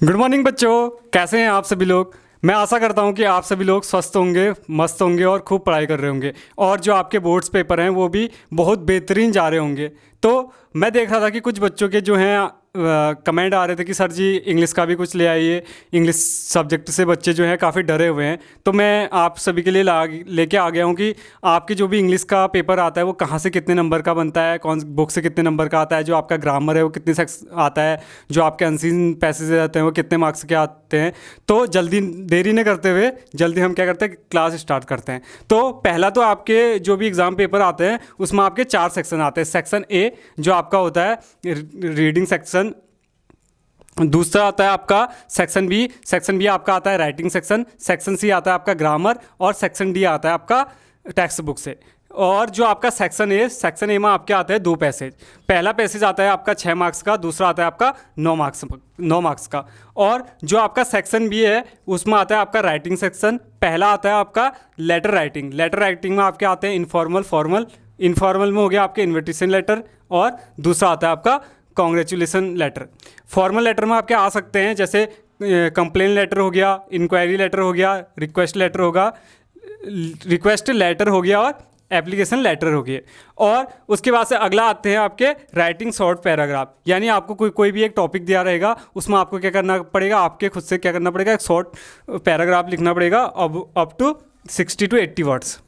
Good morning बच्चों, कैसे हैं आप सभी लोग। मैं आशा करता हूं कि आप सभी लोग स्वस्थ होंगे, मस्त होंगे और खूब पढ़ाई कर रहे होंगे और जो आपके बोर्ड्स पेपर हैं वो भी बहुत बेहतरीन जा रहे होंगे। तो मैं देख रहा था कि कुछ बच्चों के जो हैं कमेंट आ रहे थे कि सर जी इंग्लिश का भी कुछ ले आइए, इंग्लिश सब्जेक्ट से बच्चे जो हैं काफ़ी डरे हुए हैं। तो मैं आप सभी के लिए लेके आ गया हूँ कि आपकी जो भी इंग्लिश का पेपर आता है वो कहाँ से कितने नंबर का बनता है, कौन बुक से कितने नंबर का आता है, जो आपका ग्रामर है वो कितने सेक्स आता है, जो आपके अनसीन पैसेज आते हैं वो कितने मार्क्स के आते हैं। तो जल्दी देरी नहीं करते हुए जल्दी हम क्या करते हैं, क्लास स्टार्ट करते हैं। तो पहला तो आपके जो भी एग्ज़ाम पेपर आते हैं उसमें आपके 4 सेक्शन आते हैं। सेक्शन ए जो आपका होता है रीडिंग सेक्शन, दूसरा आता है आपका सेक्शन बी। सेक्शन बी आपका आता है राइटिंग सेक्शन। सेक्शन सी आता है आपका ग्रामर और सेक्शन डी आता है आपका टेक्स्ट बुक से। और जो आपका सेक्शन ए में आपके आते हैं 2 पैसेज। पहला पैसेज आता है आपका 6 मार्क्स का, दूसरा आता है आपका 9 मार्क्स का। और जो आपका सेक्शन बी है उसमें आता है आपका राइटिंग सेक्शन। पहला आता है आपका लेटर राइटिंग। लेटर राइटिंग में आपके आते हैं इनफॉर्मल, फॉर्मल। इनफॉर्मल में हो गया आपके इन्विटेशन लेटर और दूसरा आता है आपका कॉन्ग्रेचुलेसन लेटर। फॉर्मल लेटर में आपके आ सकते हैं जैसे कंप्लेन लेटर हो गया, इंक्वायरी लेटर हो गया, रिक्वेस्ट लेटर हो गया और एप्लीकेशन लेटर हो गया। और उसके बाद से अगला आते हैं आपके राइटिंग शॉर्ट पैराग्राफ, यानी आपको कोई भी एक टॉपिक दिया रहेगा उसमें आपको क्या करना पड़ेगा, आपके खुद से क्या करना पड़ेगा, एक शॉर्ट पैराग्राफ लिखना पड़ेगा अप टू 60 to 80 वर्ड्स।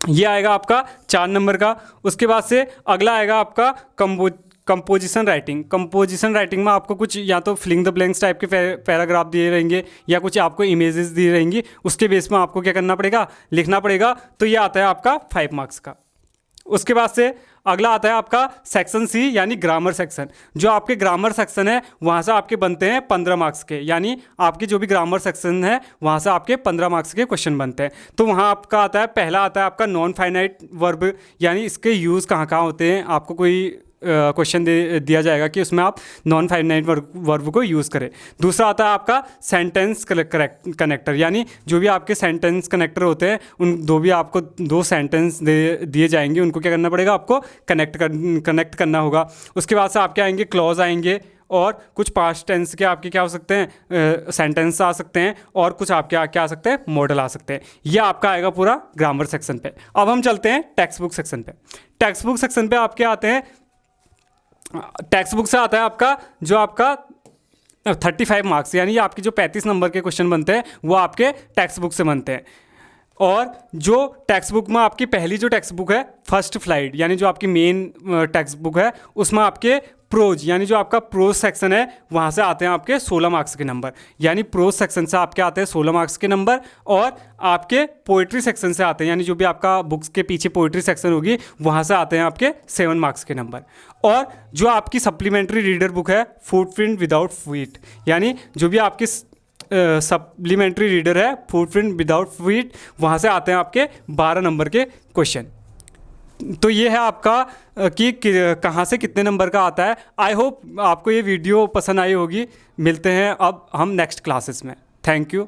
ये आएगा आपका 4 नंबर का। उसके बाद से अगला आएगा आपका कंपोजिशन राइटिंग। कंपोजिशन राइटिंग में आपको कुछ या तो फिलिंग द ब्लैंक्स टाइप के पैराग्राफ दिए रहेंगे या कुछ आपको इमेजेस दिए रहेंगी, उसके बेस में आपको क्या करना पड़ेगा, लिखना पड़ेगा। तो ये आता है आपका 5 मार्क्स का। उसके बाद से अगला आता है आपका सेक्शन सी यानी ग्रामर सेक्शन। जो आपके ग्रामर सेक्शन है वहाँ से आपके बनते हैं 15 मार्क्स के, यानी आपकी जो भी ग्रामर सेक्शन है वहाँ से आपके 15 मार्क्स के क्वेश्चन बनते हैं। तो वहाँ आपका आता है, पहला आता है आपका नॉन फाइनाइट वर्ब, यानी इसके यूज़ कहाँ कहाँ होते हैं। आपको कोई क्वेश्चन दिया जाएगा कि उसमें आप नॉन फाइनाइट वर्ब को यूज़ करें। दूसरा आता है आपका सेंटेंस कनेक्टर, यानी जो भी आपके सेंटेंस कनेक्टर होते हैं उन आपको 2 सेंटेंस दिए जाएंगे, उनको क्या करना पड़ेगा, आपको कनेक्ट करना होगा। उसके बाद से आपके आएंगे क्लॉज आएंगे और कुछ पास्ट टेंस के आपके क्या हो सकते हैं, सेंटेंस आ सकते हैं और कुछ आपके क्या आ सकते हैं, मॉडल आ सकते हैं। यह आपका आएगा पूरा ग्रामर सेक्शन पे। अब हम चलते हैं टेक्स्ट बुक सेक्शन पे। टेक्स्ट बुक सेक्शन पे आपके आते हैं, टेक्स्ट बुक से आता है आपका जो आपका 35 मार्क्स, यानी आपकी जो 35 नंबर के क्वेश्चन बनते हैं वो आपके टेक्स्ट बुक से बनते हैं। और जो टेक्स्ट बुक में आपकी पहली जो टेक्स्ट बुक है फर्स्ट फ्लाइट, यानी जो आपकी मेन टेक्स्ट बुक है उसमें आपके प्रोज, यानी जो आपका प्रोज सेक्शन है वहाँ से आते हैं आपके 16 मार्क्स के नंबर, यानी प्रोज सेक्शन से आपके आते हैं 16 मार्क्स के नंबर। और आपके पोइट्री सेक्शन से आते हैं, यानी जो भी आपका बुक्स के पीछे पोइट्री सेक्शन होगी वहाँ से आते हैं आपके 7 मार्क्स के नंबर। और जो आपकी सप्लीमेंट्री रीडर बुक है फुटप्रिंट विदाउट फीट, यानी जो भी आपकी सप्लीमेंट्री रीडर है फुटप्रिंट विदाउट फीट, वहाँ से आते हैं आपके 12 नंबर के क्वेश्चन। तो ये है आपका कि कहाँ से कितने नंबर का आता है। आई होप आपको ये वीडियो पसंद आई होगी। मिलते हैं अब हम नेक्स्ट क्लासेस में। Thank you.